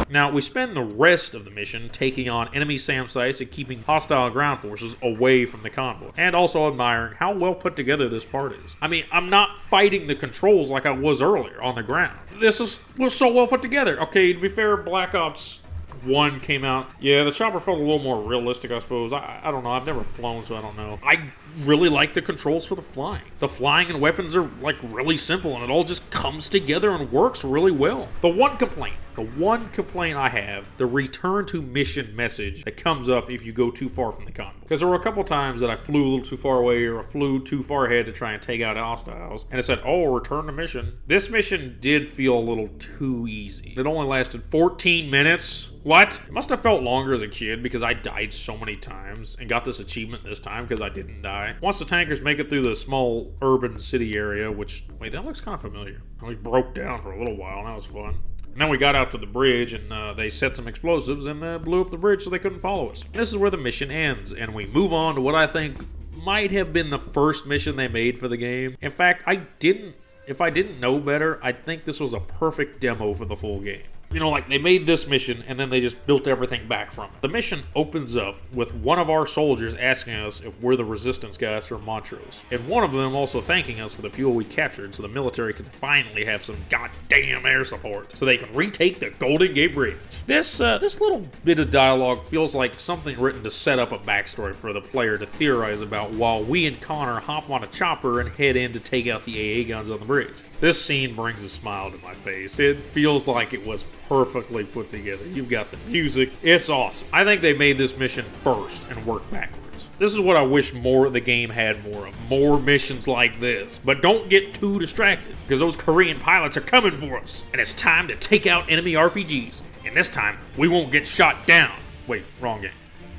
Now, we spend the rest of the mission taking on enemy SAM sites and keeping hostile ground forces away from the convoy, and also admiring how well put together this part is. I mean, I'm not fighting the controls like I was earlier on the ground. This was so well put together. Okay, to be fair, Black Ops 1 came out. Yeah, the chopper felt a little more realistic, I suppose. I don't know. I've never flown, so I don't know. I really like the controls for the flying. The flying and weapons are, like, really simple, and it all just comes together and works really well. The one complaint I have, the return to mission message that comes up if you go too far from the convoy. Because there were a couple times that I flew a little too far away or I flew too far ahead to try and take out hostiles, and it said, oh, return to mission. This mission did feel a little too easy. It only lasted 14 minutes. What? It must have felt longer as a kid because I died so many times and got this achievement this time because I didn't die. Once the tankers make it through the small urban city area, which, wait, that looks kind of familiar. We broke down for a little while and that was fun. And then we got out to the bridge and they set some explosives and blew up the bridge so they couldn't follow us. And this is where the mission ends and we move on to what I think might have been the first mission they made for the game. In fact, if I didn't know better, I think this was a perfect demo for the full game. You know, like, they made this mission, and then they just built everything back from it. The mission opens up with one of our soldiers asking us if we're the resistance guys from Montrose, and one of them also thanking us for the fuel we captured so the military can finally have some goddamn air support so they can retake the Golden Gate Bridge. This little bit of dialogue feels like something written to set up a backstory for the player to theorize about while we and Connor hop on a chopper and head in to take out the AA guns on the bridge. This scene brings a smile to my face. It feels like it was perfectly put together. You've got the music. It's awesome. I think they made this mission first and worked backwards. This is what I wish more the game had more of. More missions like this. But don't get too distracted, because those Korean pilots are coming for us. And it's time to take out enemy RPGs. And this time, we won't get shot down. Wait, wrong game.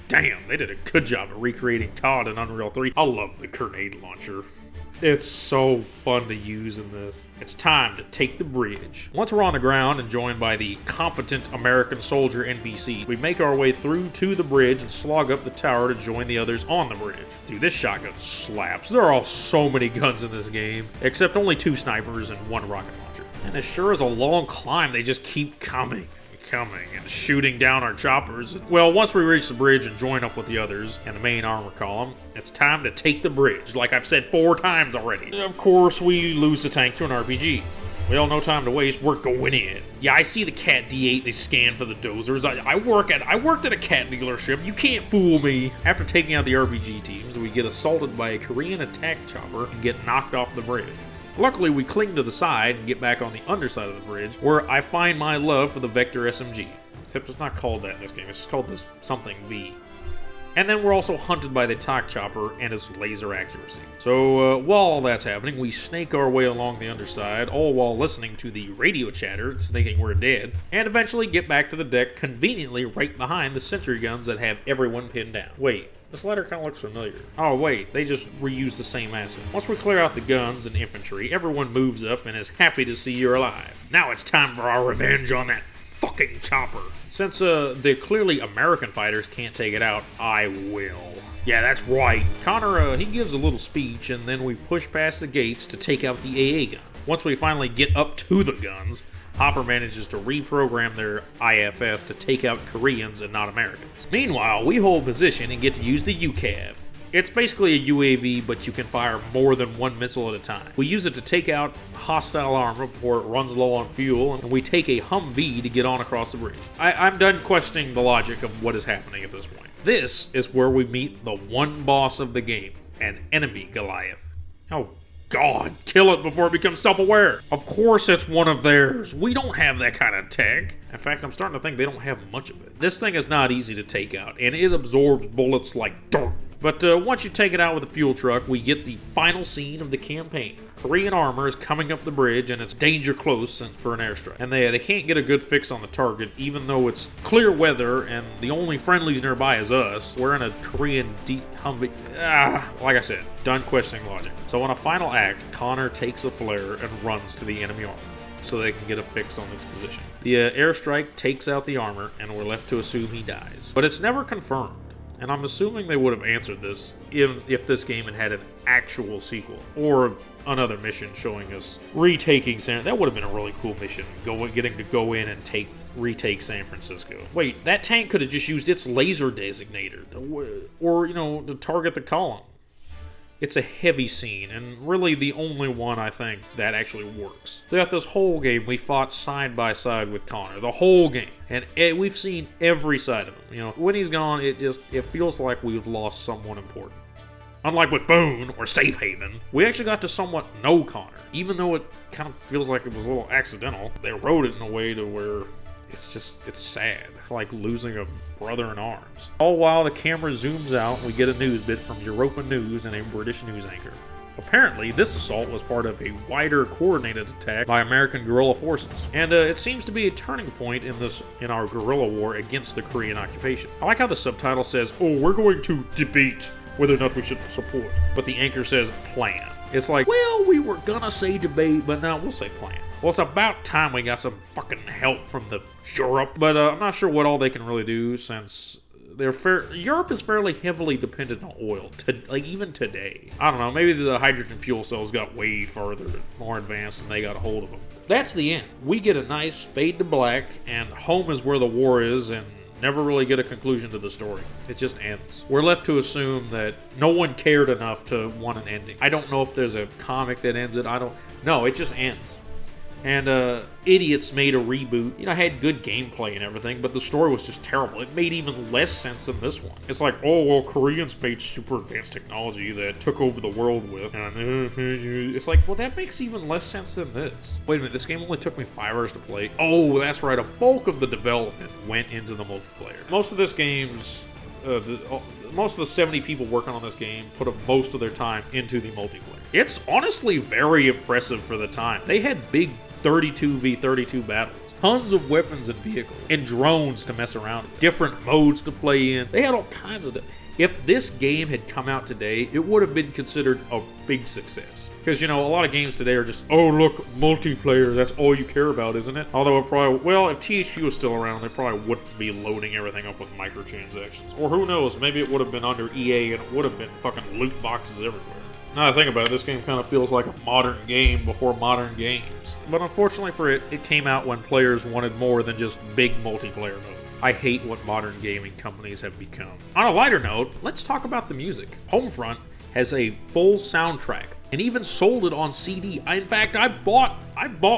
Damn, they did a good job of recreating COD in Unreal 3. I love the grenade launcher. It's so fun to use in this. It's time to take the bridge. Once we're on the ground and joined by the competent American soldier NPC, we make our way through to the bridge and slog up the tower to join the others on the bridge. Dude, this shotgun slaps. There are so many guns in this game, except only 2 snipers and 1 rocket launcher. And it sure is a long climb. They just keep coming and shooting down our choppers. Well, once we reach the bridge and join up with the others and the main armor column, it's time to take the bridge, like I've said 4 times already. Of course, we lose the tank to an RPG. Well, no time to waste, we're going in. Yeah, I see the Cat D8, they scan for the dozers. I worked at a cat dealership, you can't fool me. After taking out the RPG teams, we get assaulted by a Korean attack chopper and get knocked off the bridge. Luckily, we cling to the side and get back on the underside of the bridge, where I find my love for the Vector SMG. Except it's not called that in this game, it's just called this something V. And then we're also hunted by the attack chopper and its laser accuracy. So while all that's happening, we snake our way along the underside, all while listening to the radio chatter, thinking we're dead, and eventually get back to the deck conveniently right behind the sentry guns that have everyone pinned down. Wait. This ladder kind of looks familiar. Oh wait, they just reused the same asset. Once we clear out the guns and infantry, everyone moves up and is happy to see you're alive. Now it's time for our revenge on that fucking chopper. Since the clearly American fighters can't take it out, I will. Yeah, that's right. Connor, he gives a little speech and then we push past the gates to take out the AA gun. Once we finally get up to the guns, Hopper manages to reprogram their IFF to take out Koreans and not Americans. Meanwhile, we hold position and get to use the UCAV. It's basically a UAV, but you can fire more than 1 missile at a time. We use it to take out hostile armor before it runs low on fuel, and we take a Humvee to get on across the bridge. I'm done questioning the logic of what is happening at this point. This is where we meet the one boss of the game, an enemy Goliath. Oh God, kill it before it becomes self-aware. Of course it's one of theirs. We don't have that kind of tech. In fact, I'm starting to think they don't have much of it. This thing is not easy to take out, and it absorbs bullets like dirt. But once you take it out with a fuel truck, we get the final scene of the campaign. Korean armor is coming up the bridge, and it's danger close for an airstrike. And they can't get a good fix on the target, even though it's clear weather, and the only friendlies nearby is us. We're in a Korean Humvee. Like I said, done questioning logic. So in a final act, Connor takes a flare and runs to the enemy armor, so they can get a fix on its position. The airstrike takes out the armor, and we're left to assume he dies. But it's never confirmed. And I'm assuming they would have answered this if this game had an actual sequel or another mission showing us retaking San. That would have been a really cool mission, getting to go in and retake San Francisco. Wait, that tank could have just used its laser designator, or to target the column. It's a heavy scene, and really the only one I think that actually works. Throughout this whole game, we fought side by side with Connor, the whole game, and we've seen every side of him. When he's gone, it feels like we've lost someone important. Unlike with Boone or Safe Haven, we actually got to somewhat know Connor, even though it kind of feels like it was a little accidental. They wrote it in a way to where it's sad, like losing a brother in arms. All while the camera zooms out, we get a news bit from Europa News and a British news anchor. Apparently, this assault was part of a wider coordinated attack by American guerrilla forces, and it seems to be a turning point in our guerrilla war against the Korean occupation. I like how the subtitle says, "Oh, we're going to debate whether or not we should support," but the anchor says plan. It's like, well, we were gonna say debate, but now we'll say plan. Well, it's about time we got some fucking help from Europe, but I'm not sure what all they can really do since Europe is fairly heavily dependent on oil, even today. I don't know, maybe the hydrogen fuel cells got way farther, more advanced, and they got a hold of them. That's the end. We get a nice fade to black, and home is where the war is, and never really get a conclusion to the story. It just ends. We're left to assume that no one cared enough to want an ending. I don't know if there's a comic that ends it. No, it just ends. And idiots made a reboot. Had good gameplay and everything, but the story was just terrible. It made even less sense than this one. It's like, oh, well, Koreans made super advanced technology that took over the world with. And it's like, well, that makes even less sense than this. Wait a minute, this game only took me 5 hours to play. Oh, that's right, a bulk of the development went into the multiplayer. Most of this game's most of the 70 people working on this game put up most of their time into the multiplayer. It's honestly very impressive for the time. They had big 32v32 battles, tons of weapons and vehicles, and drones to mess around with, different modes to play in. They had all kinds of stuff. If this game had come out today, it would have been considered a big success. Because, a lot of games today are just, oh, look, multiplayer, that's all you care about, isn't it? Although it probably, well, if THQ was still around, they probably wouldn't be loading everything up with microtransactions. Or who knows, maybe it would have been under EA and it would have been fucking loot boxes everywhere. Now that I think about it, this game kind of feels like a modern game before modern games. But unfortunately for it, it came out when players wanted more than just big multiplayer mode. I hate what modern gaming companies have become. On a lighter note, let's talk about the music. Homefront has a full soundtrack and even sold it on CD. In fact, I bought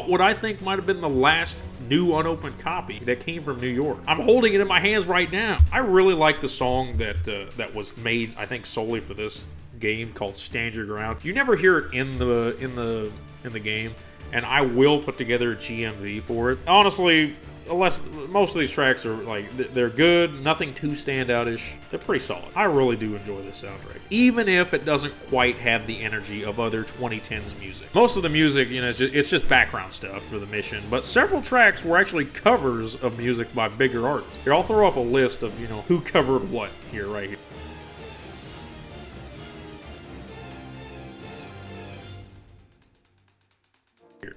what I think might have been the last new unopened copy that came from New York. I'm holding it in my hands right now. I really like the song that was made, I think, solely for this game called Stand Your Ground. You never hear it in the game, and I will put together a GMV for it. Honestly, most of these tracks are they're good, nothing too standout-ish. They're pretty solid. I really do enjoy this soundtrack, even if it doesn't quite have the energy of other 2010s music. Most of the music, it's just background stuff for the mission, but several tracks were actually covers of music by bigger artists. Here, I'll throw up a list of who covered what right here.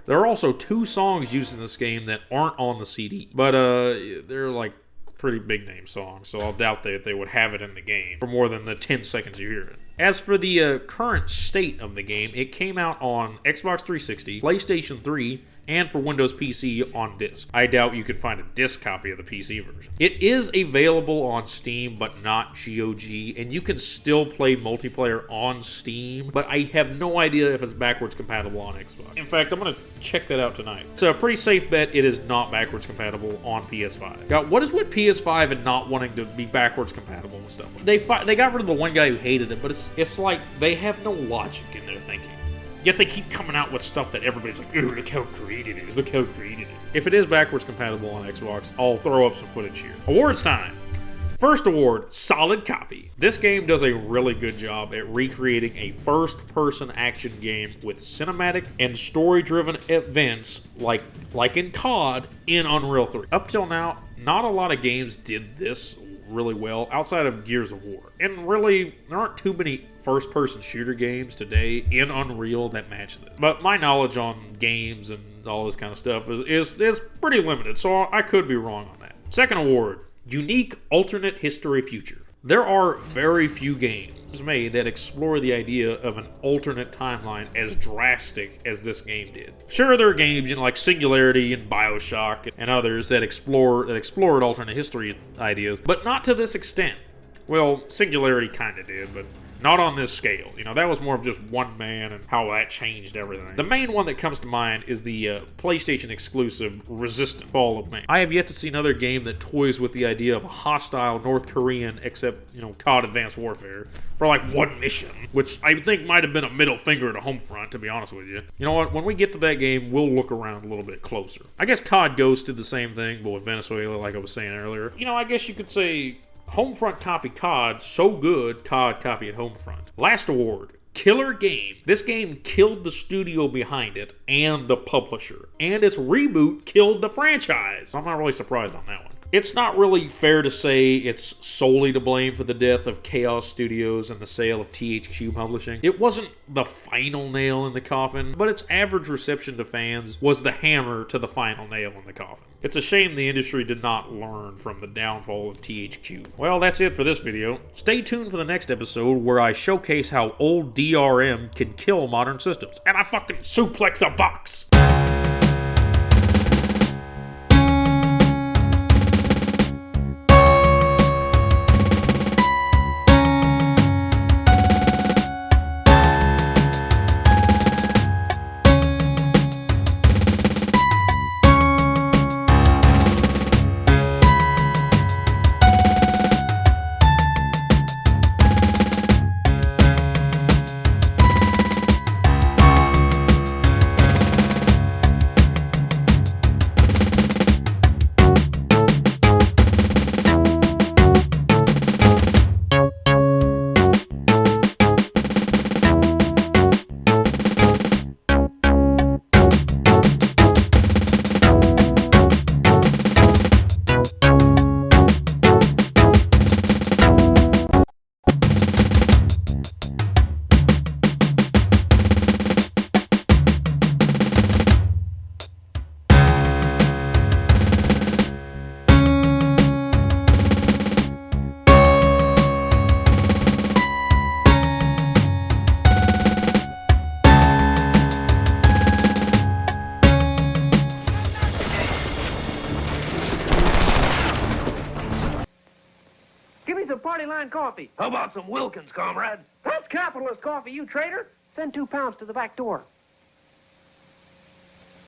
There are also 2 songs used in this game that aren't on the CD, but they're pretty big name songs, so I'll doubt that they would have it in the game for more than the 10 seconds you hear it. As for the current state of the game, it came out on Xbox 360, PlayStation 3, and for Windows PC on disc. I doubt you can find a disc copy of the PC version. It is available on Steam, but not GOG, and you can still play multiplayer on Steam, but I have no idea if it's backwards compatible on Xbox. In fact, I'm going to check that out tonight. It's a pretty safe bet it is not backwards compatible on PS5. God, what is with PS5 and not wanting to be backwards compatible and stuff? They got rid of the one guy who hated it, but it's like they have no logic in their thinking. Yet they keep coming out with stuff that everybody's like, ooh, look how great it is, look how great it is. If it is backwards compatible on Xbox, I'll throw up some footage here. Awards time! First award, solid copy. This game does a really good job at recreating a first-person action game with cinematic and story-driven events like in COD in Unreal 3. Up till now, not a lot of games did this really well outside of Gears of War. And really, there aren't too many first-person shooter games today in Unreal that match this. But my knowledge on games and all this kind of stuff is pretty limited, so I could be wrong on that. Second award, unique alternate history future. There are very few games made that explore the idea of an alternate timeline as drastic as this game did. Sure, there are games like Singularity and BioShock and others that explored alternate history ideas, but not to this extent. Well, Singularity kind of did, but not on this scale. You know, that was more of just one man and how that changed everything. The main one that comes to mind is the PlayStation exclusive Resistance: Fall of Man. I have yet to see another game that toys with the idea of a hostile North Korean, except, COD Advanced Warfare, for like one mission, which I think might have been a middle finger to Homefront, to be honest with you. You know what? When we get to that game, we'll look around a little bit closer. I guess COD Ghost did the same thing, but with Venezuela, like I was saying earlier. I guess you could say Homefront copy COD, so good, COD copy at Homefront. Last award, killer game. This game killed the studio behind it and the publisher, and its reboot killed the franchise. I'm not really surprised on that one. It's not really fair to say it's solely to blame for the death of Chaos Studios and the sale of THQ Publishing. It wasn't the final nail in the coffin, but its average reception to fans was the hammer to the final nail in the coffin. It's a shame the industry did not learn from the downfall of THQ. Well, that's it for this video. Stay tuned for the next episode where I showcase how old DRM can kill modern systems, and I fucking suplex a box! Coffee. How about some Wilkins, comrade? That's capitalist coffee, you traitor. Send 2 pounds to the back door.